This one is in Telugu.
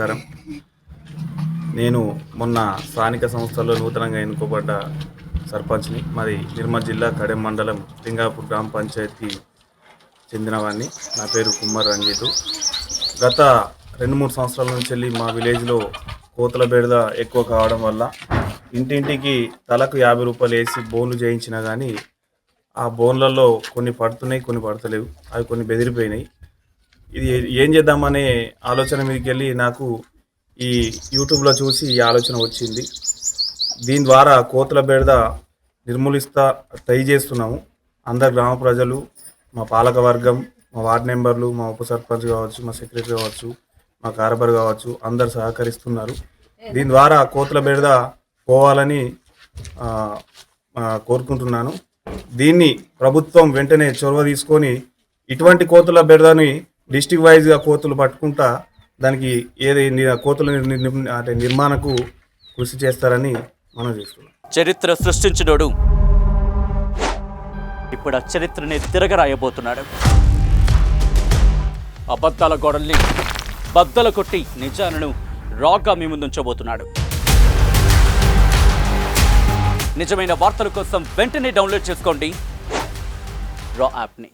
నమస్కారం. నేను మొన్న స్థానిక సంస్థల్లో నూతనంగా ఎన్నుకోబడ్డ సర్పంచ్ని. మాది నిర్మల్ జిల్లా కడెం మండలం లింగాపూర్ గ్రామ పంచాయతీకి చెందినవాడిని. నా పేరు కుమ్మర్ రంజితు. గత 2-3 సంవత్సరాల నుంచి వెళ్ళి మా విలేజ్లో కోతుల బెడద ఎక్కువ కావడం వల్ల ఇంటింటికి తలకు 50 రూపాయలు వేసి బోన్లు చేయించినా కానీ ఆ బోన్లలో కొన్ని పడుతున్నాయి, కొన్ని పడతలేవు. అవి కొన్ని బెదిరిపోయినాయి. ఇది ఏం చేద్దామనే ఆలోచన మీదకి వెళ్ళి నాకు ఈ యూట్యూబ్లో చూసి ఈ ఆలోచన వచ్చింది. దీని ద్వారా కోతుల బెడద నిర్మూలిస్తా ట్రై చేస్తున్నాము. అందరు గ్రామ ప్రజలు, మా పాలక వర్గం, మా వార్డు మెంబర్లు, మా ఉప సర్పంచ్ కావచ్చు, మా సెక్రటరీ కావచ్చు, మా కార్బర్ కావచ్చు, అందరు సహకరిస్తున్నారు. దీని ద్వారా కోతుల బెడద పోవాలని కోరుకుంటున్నాను. దీన్ని ప్రభుత్వం వెంటనే చొరవ తీసుకొని ఇటువంటి కోతుల బెడదని డిస్టిక్ వైజ్గా కోతులు పట్టుకుంటా దానికి ఏది కోతుల నిర్మాణకు కృషి చేస్తారని మనం చేస్తున్నాం. చరిత్ర సృష్టించినోడు ఇప్పుడు ఆ చరిత్రని తిరగరాయబోతున్నాడు. అబద్ధాల గోడల్ని బద్దలు కొట్టి నిజాలను రాగా మీ ముందుంచబోతున్నాడు. నిజమైన వార్తల కోసం వెంటనే డౌన్లోడ్ చేసుకోండి రా యాప్ని.